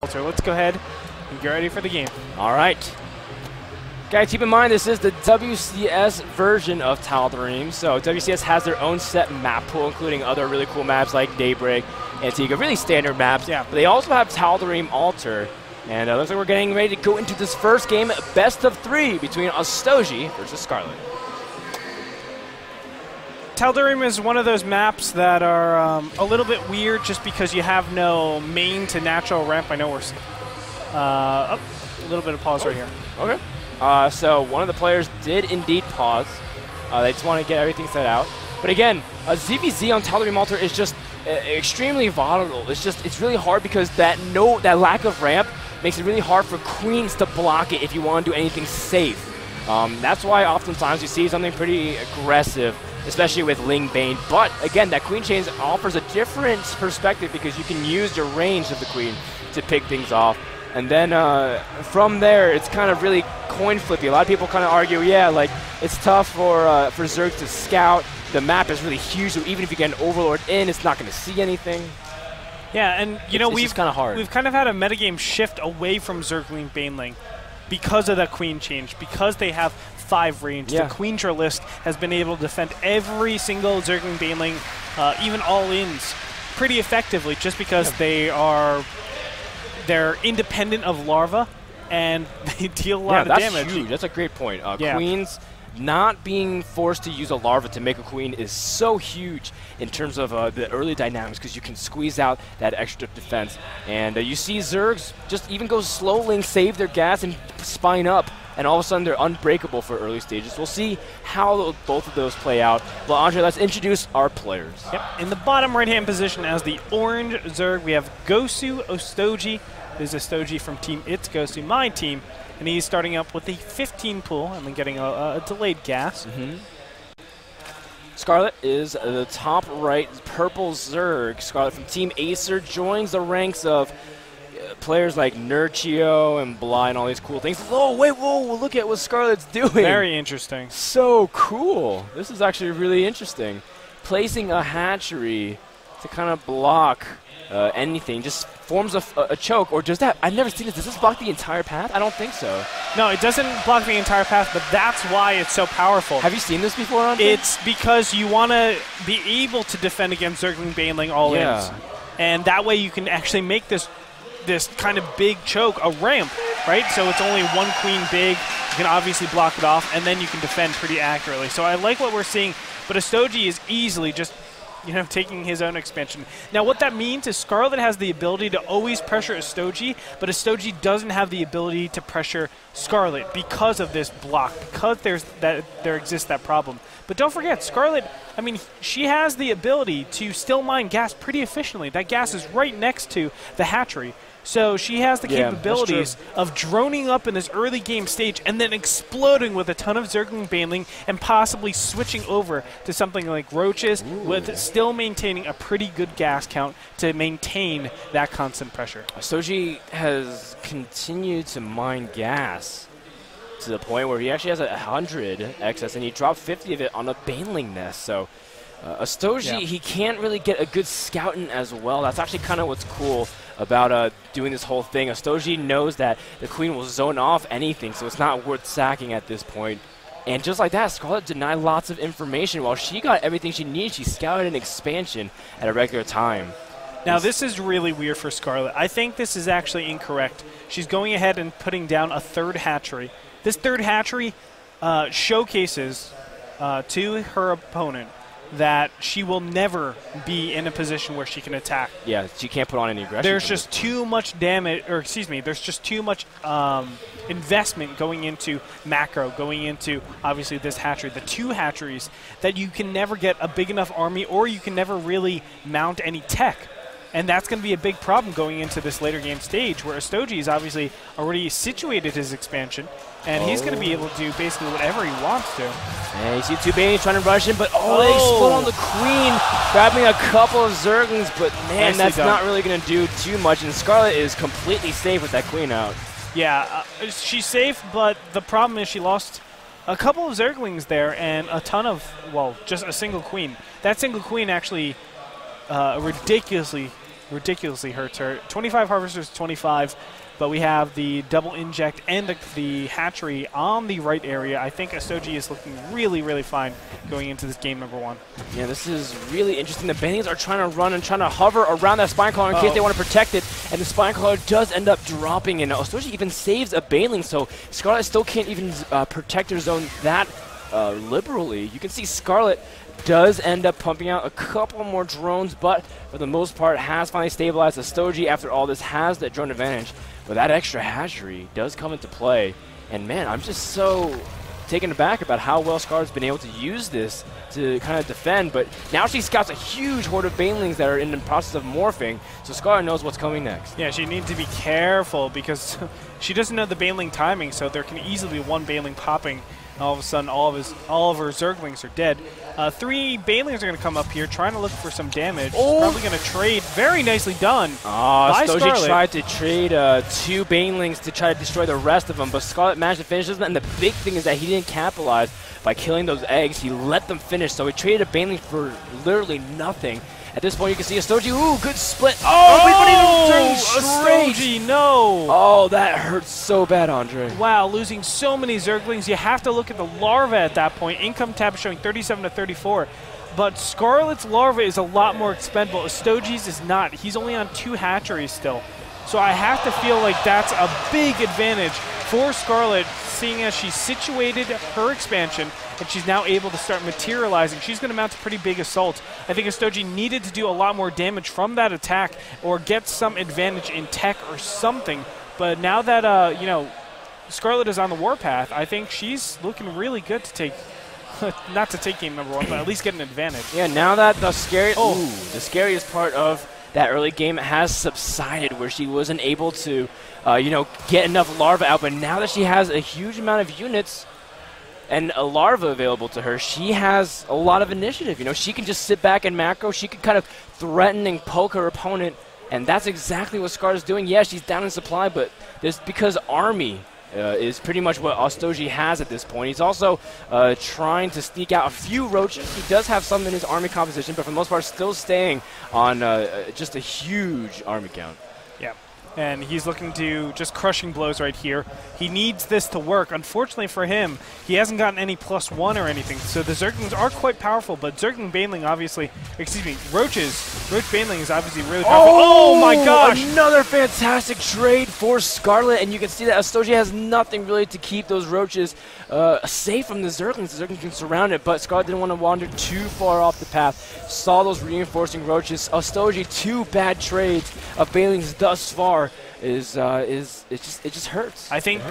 So let's go ahead and get ready for the game. All right. Guys, keep in mind this is the WCS version of Tal'Darim. So WCS has their own set map pool, including other really cool maps like Daybreak, Antigua, really standard maps. Yeah. But they also have Tal'Darim Alter. And looks like we're getting ready to go into this first game, best of 3 between Ostojiy versus Scarlett. Tal'Darim is one of those maps that are a little bit weird just because you have no main to natural ramp. I know we're a little bit of pause right here. Okay. So one of the players did indeed pause. They just want to get everything set out. But again, ZvZ on Tal'Darim Alter is just extremely volatile. It's really hard because that lack of ramp makes it really hard for queens to block it if you want to do anything safe. That's why oftentimes you see something pretty aggressive, especially with Ling Bane. But again, that queen chain offers a different perspective because you can use your range of the queen to pick things off. And then from there, it's kind of really coin flippy. A lot of people kind of argue, yeah, like it's tough for ZerG to scout. The map is really huge, so even if you get an Overlord in, it's not going to see anything. Yeah, and you know we've kind of hard. We've kind of had a metagame shift away from ZerG Baneling because of that queen change, because they have 5 range. Yeah. The Queendra list has been able to defend every single ZerG Baneling, even all-ins, pretty effectively, just because they're independent of Larva and they deal a lot of damage. That's huge. That's a great point. Yeah. Queens not being forced to use a Larva to make a queen is so huge in terms of the early dynamics because you can squeeze out that extra defense. And you see ZerGs just even go slowly, save their gas, and spine up. And all of a sudden, they're unbreakable for early stages. We'll see how both of those play out. But Andre, let's introduce our players. Yep. In the bottom right-hand position as the orange ZerG, we have Gosu Ostojiy. This is Ostojiy from Team It's Gosu, my team. And he's starting up with a 15 pool and then getting a delayed gas. Scarlett is the top right purple ZerG. Scarlett from Team Acer joins the ranks of players like NMrUUG and Bly and all these cool things. Oh, wait, whoa, look at what Scarlett's doing. Very interesting. So cool. This is actually really interesting. Placing a hatchery to kind of block anything, just forms a choke, or does that? I've never seen this. Does this block the entire path? I don't think so. No, it doesn't block the entire path, but that's why it's so powerful. Have you seen this before, Andre? It's because you want to be able to defend against ZerG Baneling all-ins. And that way you can actually make this kind of big choke a ramp, right? So it's only one queen big. You can obviously block it off, and then you can defend pretty accurately. So I like what we're seeing, but Ostojiy is easily just taking his own expansion. Now, what that means is Scarlett has the ability to always pressure Ostojiy, but Ostojiy doesn't have the ability to pressure Scarlett because of this block, because there exists that problem. But don't forget, Scarlett, I mean, she has the ability to still mine gas pretty efficiently. That gas is right next to the hatchery. So she has the capabilities of droning up in this early game stage and then exploding with a ton of ZerG Baneling and possibly switching over to something like Roaches with still maintaining a pretty good gas count to maintain that constant pressure. Ostojiy has continued to mine gas to the point where he actually has 100 excess and he dropped 50 of it on a Baneling nest. So Ostojiy, he can't really get a good scouting as well. That's actually kind of what's cool about doing this whole thing. Ostojiy knows that the queen will zone off anything, so it's not worth sacking at this point. And just like that, Scarlett denied lots of information. While she got everything she needed, she scouted an expansion at a regular time. Now, this is really weird for Scarlett. I think this is actually incorrect. She's going ahead and putting down a 3rd hatchery. This 3rd hatchery showcases to her opponent that she will never be in a position where she can attack. Yeah, she can't put on any aggression. There's just too much damage, or excuse me, there's just too much investment going into macro, going into, obviously, this hatchery, the 2 hatcheries, that you can never get a big enough army, or you can never really mount any tech. And that's going to be a big problem going into this later game stage, where Ostojiy is obviously already situated his expansion, and he's going to be able to do basically whatever he wants to. And you see 2 Banes trying to rush in, but they explode on the queen, grabbing a couple of ZerGs, but man, that's not really going to do too much, and Scarlett is completely safe with that queen out. Yeah, she's safe, but the problem is she lost a couple of ZerGlings there and a ton of, well, just a single queen. That single queen actually ridiculously ridiculously hurts her. 25 harvesters, 25. But we have the double inject and the hatchery on the right area. I think Ostojiy is looking really, really fine going into this game number 1. Yeah, this is really interesting. The banelings are trying to run and trying to hover around that spine crawler in case they want to protect it. And the spine crawler does end up dropping. And Ostojiy even saves a baneling, so Scarlett still can't even protect her zone that liberally. You can see Scarlett does end up pumping out a couple more drones, but for the most part has finally stabilized. Ostojiy, after all this, has the drone advantage. But that extra hatchery does come into play. And man, I'm just so taken aback about how well Scarlett's been able to use this to kind of defend. But now she scouts a huge horde of banelings that are in the process of morphing, so Scarlett knows what's coming next. Yeah, she needs to be careful because she doesn't know the baneling timing, so there can easily be one baneling popping. All of a sudden, all of her Zerglings are dead. 3 banelings are going to come up here, trying to look for some damage. Oh. Probably going to trade. Very nicely done. Ostojiy tried to trade 2 banelings to try to destroy the rest of them, but Scarlett managed to finish them. And the big thing is that he didn't capitalize by killing those eggs. He let them finish, so he traded a baneling for literally nothing. At this point, you can see Ostojiy. Ooh, good split. Ostojiy, no. Oh, that hurts so bad, Andre. Wow, losing so many Zerglings. You have to look at the larva at that point. Income tab is showing 37 to 34. But Scarlett's larva is a lot more expendable. Ostojiy's is not. He's only on 2 hatcheries still. So I have to feel like that's a big advantage for Scarlett, seeing as she's situated her expansion and she's now able to start materializing. She's going to mount a pretty big assault. I think Ostojiy needed to do a lot more damage from that attack or get some advantage in tech or something. But now that, you know, Scarlett is on the warpath, I think she's looking really good to take, not to take game number 1, but at least get an advantage. Yeah, now that the scariest part of that early game has subsided, where she wasn't able to, you know, get enough larva out. But now that she has a huge amount of units and a larva available to her, she has a lot of initiative. You know, she can just sit back and macro. She can kind of threaten and poke her opponent, and that's exactly what Scarlett's doing. Yeah, she's down in supply, but there's because army is pretty much what Ostojiy has at this point. He's also trying to sneak out a few roaches. He does have some in his army composition, but for the most part still staying on just a huge army count. Yeah, and he's looking to just crushing blows right here. He needs this to work. Unfortunately for him, he hasn't gotten any +1 or anything, so the Zerglings are quite powerful, but Zergling Baneling obviously, excuse me, Roach Baneling is obviously really powerful. Oh my gosh! Another fantastic trade for Scarlett, and you can see that Ostojiy has nothing really to keep those roaches safe from the Zerglings. The Zerglings can surround it, but Scarlett didn't want to wander too far off the path. Saw those reinforcing roaches. Ostojiy, 2 bad trades of Banelings thus far it just hurts. I think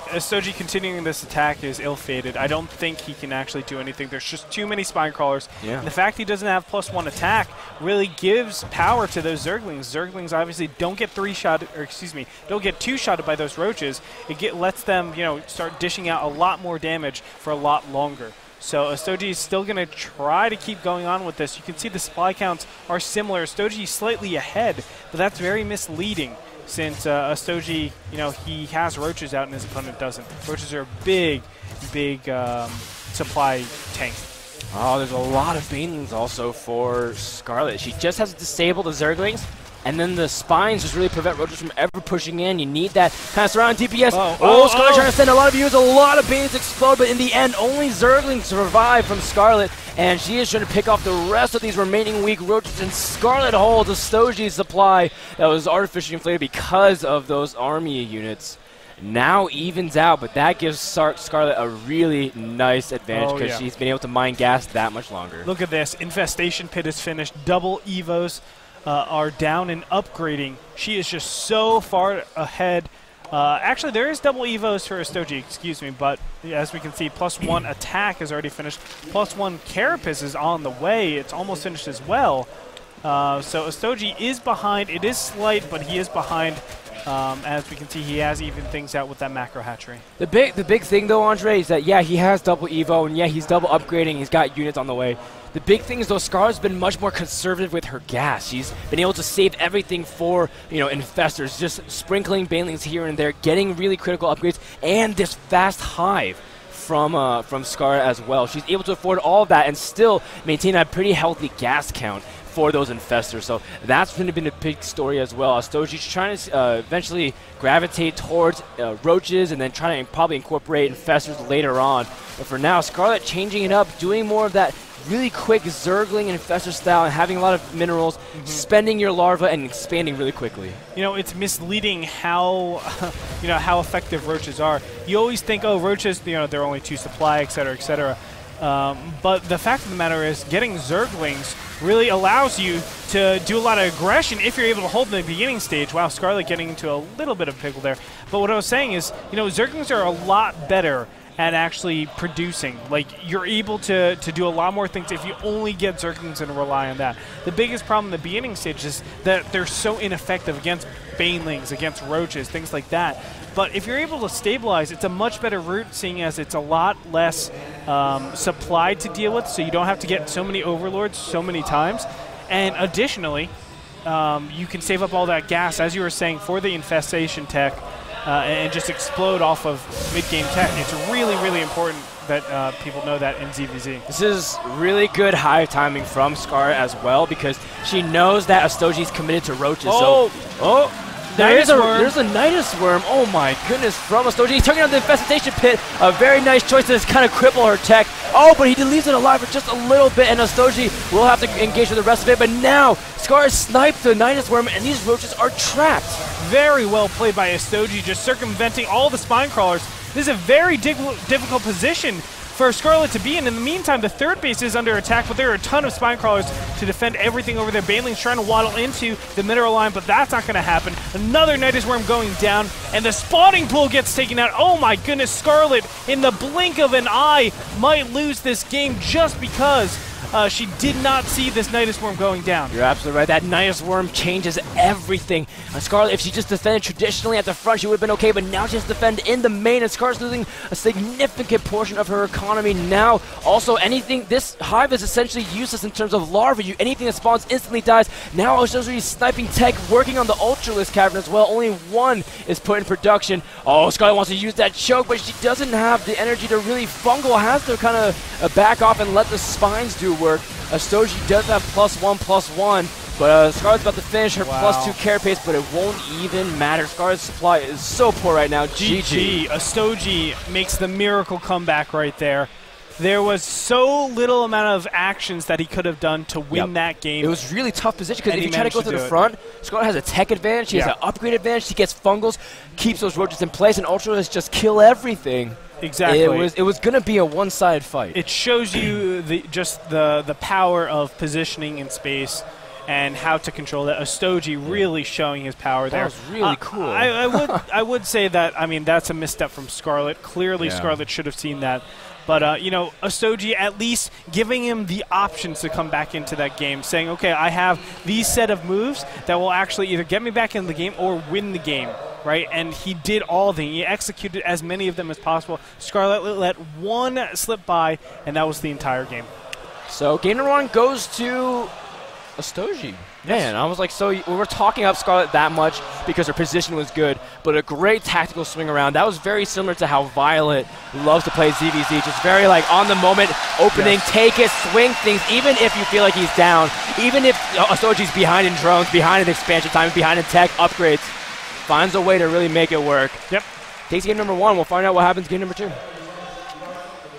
Ostojiy continuing this attack is ill-fated. I don't think he can actually do anything. There's just too many spine crawlers. Yeah. And the fact he doesn't have +1 attack really gives power to those Zerglings. Zerglings obviously don't get don't get 2-shotted by those roaches. It lets them, you know, start dishing out a lot more damage for a lot longer. So Ostojiy is still going to try to keep going on with this. You can see the supply counts are similar. Ostojiy is slightly ahead, but that's very misleading, since Ostojiy, you know, he has roaches out and his opponent doesn't. Roaches are a big supply tank. Oh, there's a lot of banelings also for Scarlett. She just has to disable the Zerglings, and then the spines just really prevent roaches from ever pushing in. You need that kind of surround DPS. Scarlett trying to send a lot of units, a lot of banelings explode, but in the end, only Zerglings survive from Scarlett, and she is trying to pick off the rest of these remaining weak roaches, and Scarlett holds Ostojiy's supply that was artificially inflated because of those army units. Now evens out, but that gives Scarlett a really nice advantage because she's been able to mine gas that much longer. Look at this. Infestation Pit is finished. Double Evos are down and upgrading. She is just so far ahead. Actually, there is double Evos for Ostojiy, excuse me, but as we can see, +1 attack is already finished. +1 Carapace is on the way. It's almost finished as well. So Ostojiy is behind. It is slight, but he is behind. As we can see, he has evened things out with that macro hatchery. The big thing, though, Andre, is that, yeah, he has double Evo, and, yeah, he's double upgrading. He's got units on the way. The big thing is, though, Scarlett's been much more conservative with her gas. She's been able to save everything for, you know, infestors, just sprinkling banelings here and there, getting really critical upgrades, and this fast hive from Scarlett as well. She's able to afford all of that and still maintain a pretty healthy gas count for those infestors. So that's going to be a big story as well. Ostojiy's trying to eventually gravitate towards roaches and then trying to probably incorporate infestors later on. But for now, Scarlett changing it up, doing more of that really quick zergling and infestor style and having a lot of minerals, spending your larva and expanding really quickly. You know, it's misleading how, how effective roaches are. You always think, oh, roaches, they're only 2 supply, et cetera, et cetera. But the fact of the matter is getting zerglings really allows you to do a lot of aggression if you're able to hold in the beginning stage. Wow, Scarlett getting into a little bit of pickle there. But what I was saying is, zerglings are a lot better at actually producing. Like, you're able to do a lot more things if you only get zerglings and rely on that. The biggest problem in the beginning stage is that they're so ineffective against banelings, against roaches, things like that. But if you're able to stabilize, it's a much better route, seeing as it's a lot less supply to deal with, so you don't have to get so many overlords so many times. And additionally, you can save up all that gas, as you were saying, for the infestation tech, and just explode off of mid-game tech. It's really, really important that people know that in ZvZ. This is really good high timing from Scar as well, because she knows that Ostojiy's committed to roaches. There's a Nidus Worm. Oh my goodness, from Ostojiy. Turning on the infestation pit. A very nice choice to kind of cripple her tech. Oh, but he leaves it alive for just a little bit, and Ostojiy will have to engage with the rest of it. But now, Scar has sniped the Nidus Worm, and these roaches are trapped. Very well played by Ostojiy, just circumventing all the spine crawlers. This is a very difficult position for Scarlett to be in. In the meantime, the third base is under attack, but there are a ton of spine crawlers to defend everything over there. Baneling's trying to waddle into the mineral line, but that's not going to happen. Another Nidus Worm going down, and the spawning pool gets taken out. Oh my goodness, Scarlett, in the blink of an eye, might lose this game just because she did not see this Nidus Worm going down. You're absolutely right. That Nidus Worm changes everything. Scarlett, if she just defended traditionally at the front, she would have been okay, but now she has to defend in the main, and Scarlett's losing a significant portion of her economy now. Also, this hive is essentially useless in terms of larvae. Anything that spawns instantly dies. Now Ostojiy sniping tech, working on the Ultralisk Cavern as well. Only one is put in production. Oh, Scarlett wants to use that choke, but she doesn't have the energy to really fungal. Has to kind of back off and let the spines do work. Ostojiy does have +1/+1, but Scarlett's about to finish her +2 carry pace, but it won't even matter. Scarlett's supply is so poor right now. GG. Ostojiy makes the miracle comeback right there. There was so little amount of actions that he could have done to win that game. It was really tough position, because if you try to go to the front, Scarlett has a tech advantage, she has an upgrade advantage, she gets fungals, keeps those roaches in place, and Ultralisk just kill everything. Exactly. It was going to be a one-sided fight. It shows you the power of positioning in space and how to control that. Ostojiy really showing his power there. That was really cool. I would say that, I mean, that's a misstep from Scarlett. Clearly, Scarlett should have seen that. But, Ostojiy at least giving him the options to come back into that game, saying, okay, I have these set of moves that will actually either get me back in the game or win the game, right? And he did all of them. He executed as many of them as possible. Scarlett let one slip by, and that was the entire game. So game number 1 goes to Ostojiy. Man, I was like, so we were talking up Scarlett that much because her position was good, but a great tactical swing around. That was very similar to how Violet loves to play ZvZ, just very like on the moment, opening, take it, swing things, even if you feel like he's down, even if Ostojiy's behind in drones, behind in expansion time, behind in tech upgrades, finds a way to really make it work. Yep. Takes game number 1. We'll find out what happens game number 2.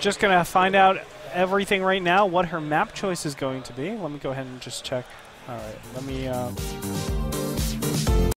Just going to find out everything right now, what her map choice is going to be. Let me go ahead and just check. All right, let me